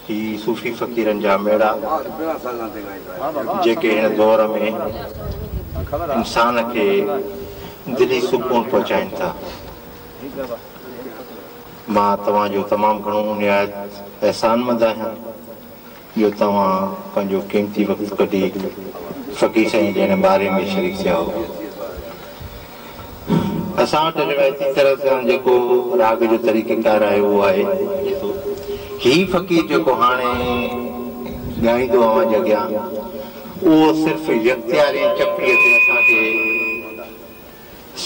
ही सूफ़ी फ़क़ीरनि जा मेड़ा जेके हिन दौर में इंसान खे दिली सुकून पहुचाइनि था। मां तव्हांजो तमामु घणो निहायत एहसानमंद आहियां जो तव्हां पंहिंजो क़ीमती वक़्तु कढी फ़क़ीर साईं जे हिन बारे में शरीक थिया हो। असां वटि रिवायती तरह सां जेको राग जो तरीक़ेकार आहे उहो आहे ही फ़क़ीर जेको हाणे ॻाईंदो आहे अॻियां उहो सिर्फ़ु यख्तियारी चपड़ीअ ते असांखे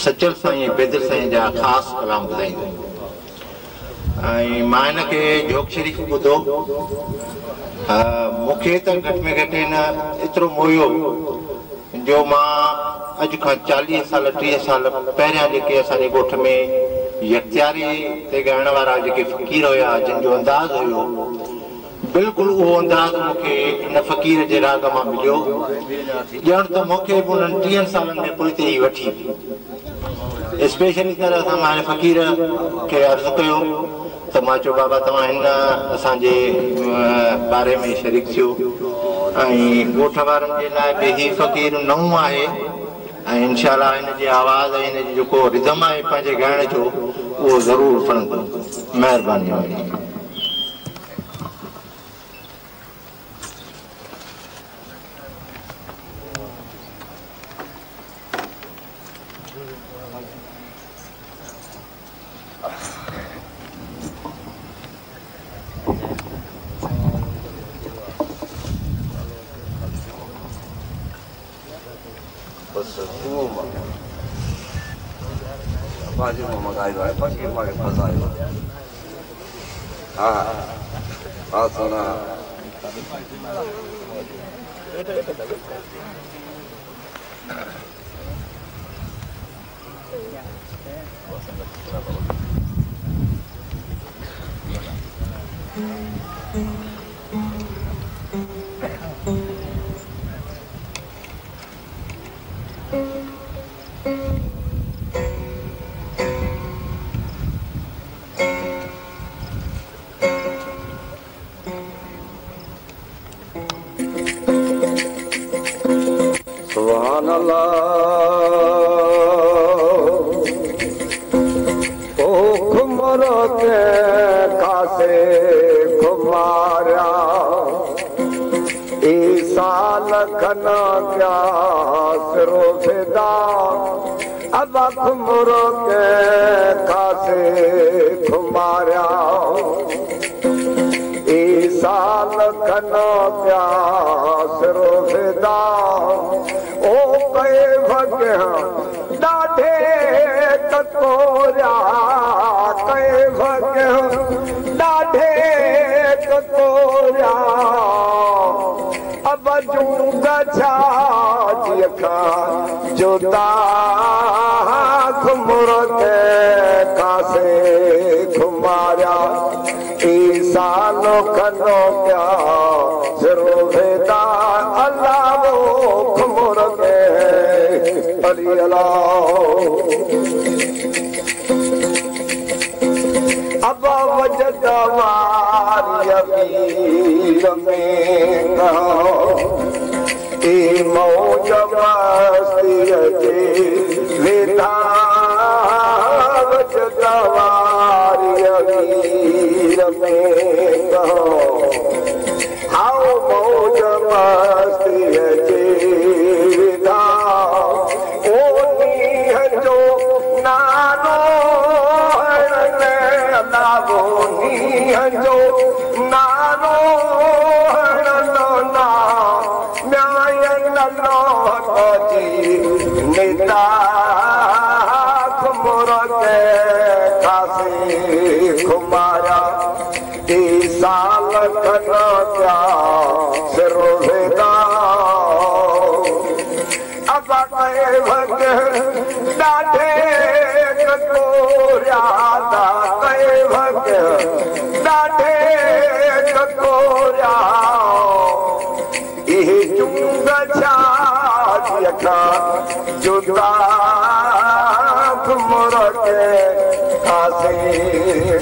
सचल साईं बेदर साईं जा ख़ासि कलाम ॿुधाईंदो ऐं मां हिन खे जोक शरीफ़ ॿुधो मूंखे त घटि में घटि हिन एतिरो मोयो जो मां अॼु खां 40 साल 30 साल पहिरियां जेके असांजे ॻोठ में यख्तियारी ते ॻाइण वारा जेके फ़क़ीर हुया जिन जो अंदाज़ हुयो बिल्कुलु उहो अंदाज़ मूंखे हिन फ़क़ीर जे राग मां मिलियो ॼण त मूंखे बि उन्हनि 30 सालनि में पुल ते ई वठी स्पेशली तरह सां मां हिन फ़क़ीर खे अर्ज़ु कयो त मां चयो बाबा तव्हां हिन असांजे बारे में शरीक थियो ऐं ॻोठ वारनि जे लाइ बि ही फ़क़ीर नओं आहे ऐं इंशाअल्लाह हिन जी आवाज़ ऐं हिन जो जेको रिदम आहे पंहिंजे ॻाइण जो उहो ज़रूरु खणंदो। महिरबानी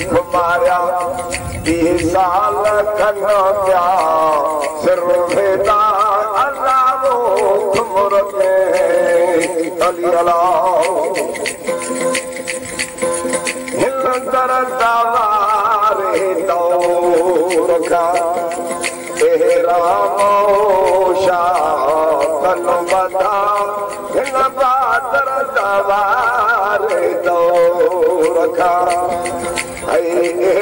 घुमारिया साल खनो क्या सिरवेदा अल्लाह वो तुमरते अली अल्लाह हिल दरदारे दौर का रामोशा कनो बधा हिन बादर दवारे दौर का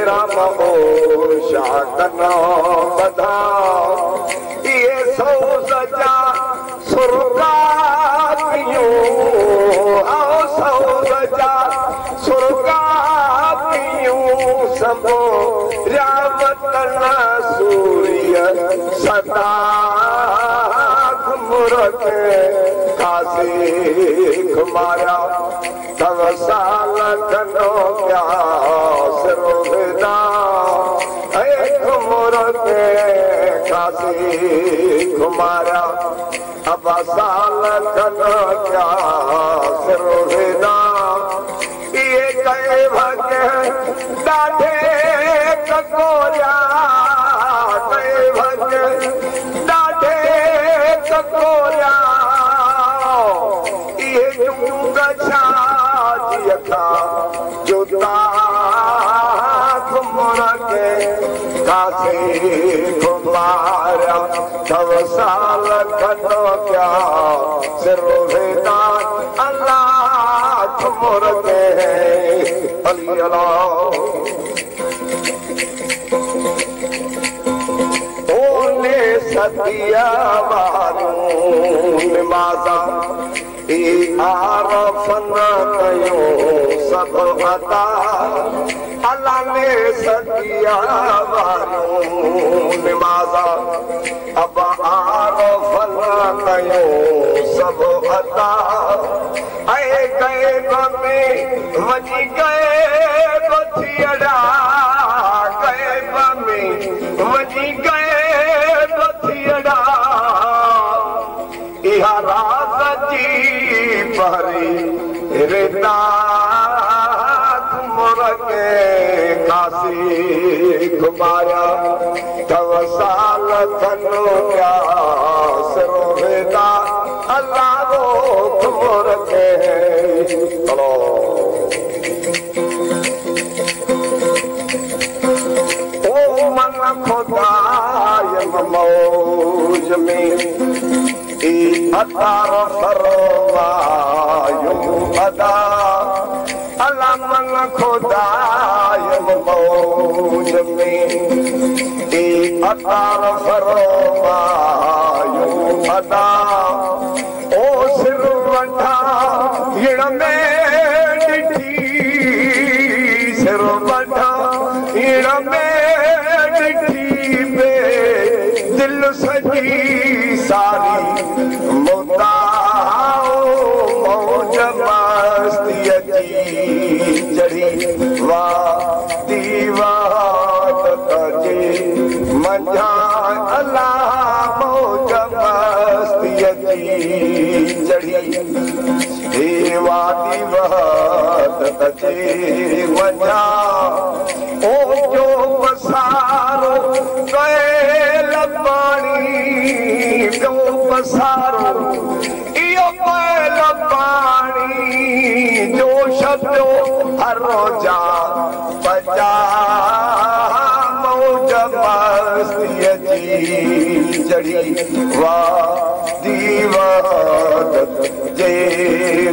रामोशा कनो बधा ये सौ सजा सुरगा पियो आओ सौ सजा सुरगा पियो सबो रावतन सूर्य सदा घुमरते काशी घुमाया तव साल खनो क्या सिरवेदा घुमरते काशी घुमाया अब साल खनो क्या सिरवेदा ये कहे भगे डाढे ककोरिया कहे भगे डाढे ककोरिया ये चुंग छाजी था जुता घुमर के काशी घुमाया तव साल खनो क्या सिरवेदा अल्लाह घुमरते अली अल्लाह ओले सतिया वारू निमाज़ा ई आरफन कयो सब अता अल्लाह ने सतिया वारू निमाज़ा अब आरफन कयो सब अता आए गए में वजी गए बथियड़ा गए में वजी गए बथियड़ा इहा रात जी पहरी रेता घुमर के काशी घुमाया तव साल खनो क्या सिरवेदा अल्लाह वो घुमर के ओ मन खुदाय मौज में ई अतार फरमायो अदा अल्लाह मन खुदाय मौज में ई अतार फरमायो अदा ओ सिर वठा हिण में ॾिठी सिर वठा हिण में ॾिठी में दिल सजी सारी मुताओ मौज मस्ती अची चढ़ी वाह दीवात तजे मंझा अल्लाह मौज मस्ती अची चढ़ी वादी वहत तजे मंझा ओ जो बसारो कैल पानी जो बसारो इयो कैल पानी जो शब्दो हर रोजा बजा मौज मस्ती अची चढ़ी वाह दीवात जे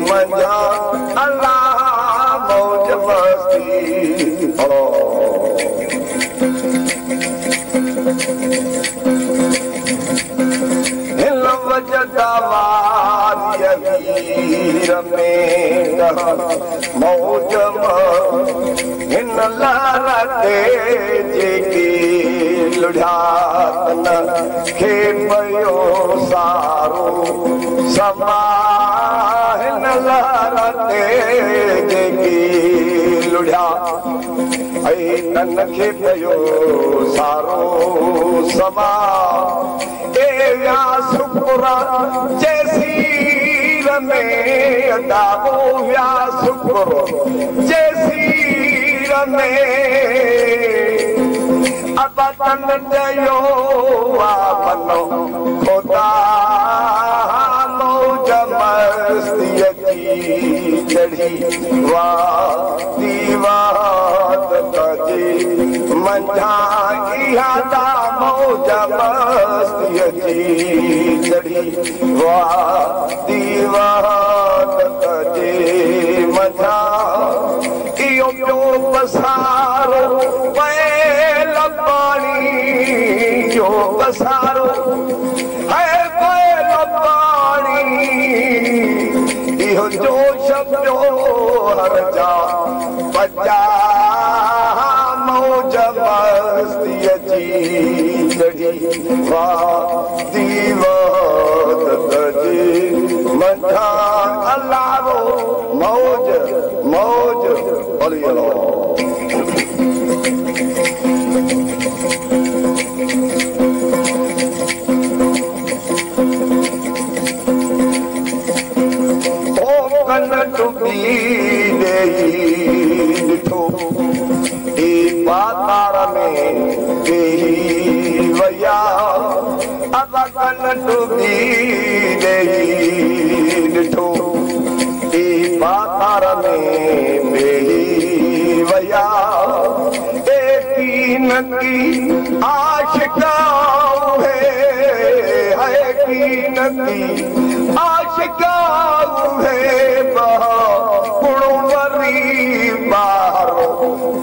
मंझा अल्लाह मौज मस्ती हिल वजदा वारीर में मौज हिन लहरते जेकी लुढ़ातन खे पयो सारो समा हिन लहरते जेकी लुढ़ा तन खे पयो सारो समा ए या शुक्र जैसीर में दाबो या शुक्र जैसीर में अबतन जयो वापनो खुदा मौज मस्तीअ जी चढ़ी वादी वादत जी मंझा इहा दा मौज मस्तीअ जी चढ़ी वादी वादत जी मंझा इहो पियो पसारो बैल पाणी जो पसारो है बैल पाणी इहो जोश पियो हर जा बचा मौज मस्तीअ जी चढ़ी वादी वादत जी मंझा अलारो मौज मौज अली अल्लाह ॾिठो ई पातार में वेही वया अब कन डुबी ॾिठो ई पातार में वेही वया की नकी आशिका है की नकी आशिका है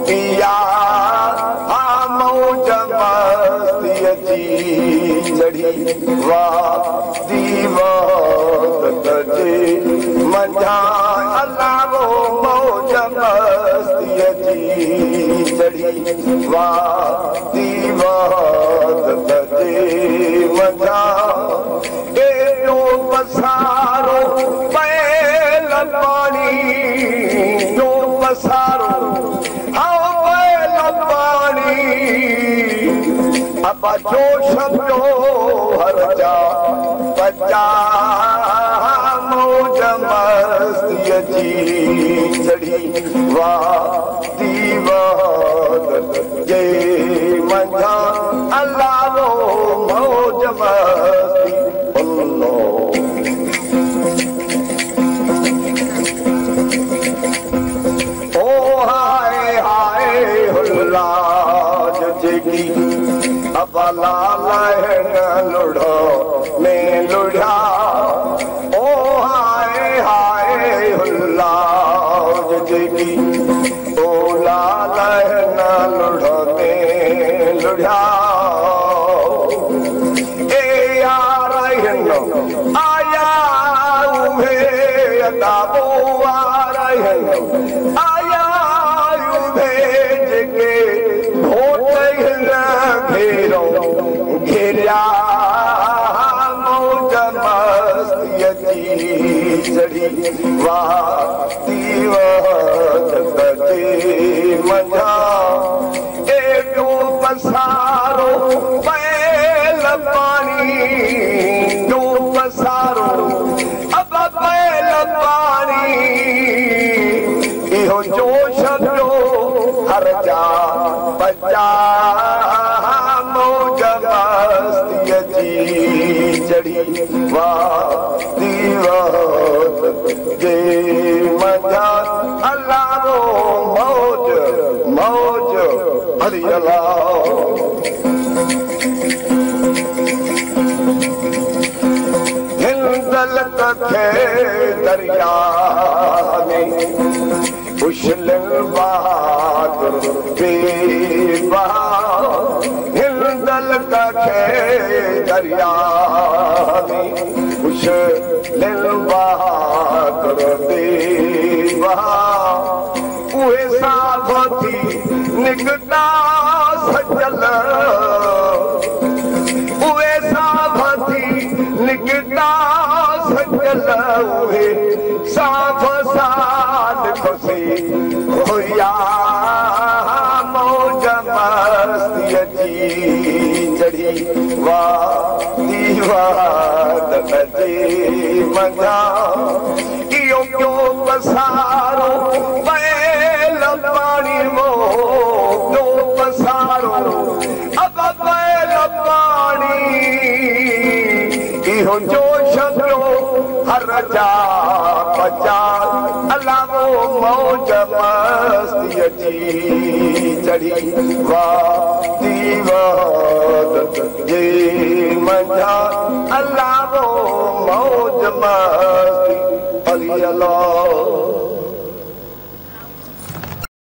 पिया मौज मस्तीअ जी चढ़ी वादी वादत जी मंझा अलारो मौज मस्तीअ जी चढ़ी वादी वादत जी मंझा एॾो पसारो बैल पाणी जो पसारो अब जोश पियो हर जा बचा मौज मस्तीअ जी चढ़ी वादी वादत जे मंझा अलारो मौज मस्ती ओ हाय हाय हुल्ला जेकी अब लालहन लुढ़ो में लुढ़ा ओ हाय हाय हुल्ला जेकी ओ लालहन लुढ़ो में लुढ़ा ए यार आया उभे अदाबो आया उभे जेके घेरिया मौज मस्तीअ जी चढ़ी वादी वादत जी मंझा एॾो पसारो बैल पाणी जो पसारो अब बैल पाणी इहो जोश पियो हर जा बचा मौज मस्तीअ जी चढ़ी वादी वादत जे मंझा अलारो मौज मौज अली अल्लाह हिंदल खे दरिया में उछल बहादुर बेबा हिंदल खे दरिया में उछल बहादुर बेबा उहे साथी निकटा सजल उहे साथी निकटा सजल उहे साथ साथ खुशी हुया मौज मस्तीअ जी चढ़ी वादी वादत जी मंझा इहो पियो पसारो बैल पाणी जो पसारो अब बैल पानी इहो जोश पियो हर जा बचा अलावो मौज मस्ती अची चढ़ी वाती वात जे मंझा अलावो मौज मस्ती अली अल्लाह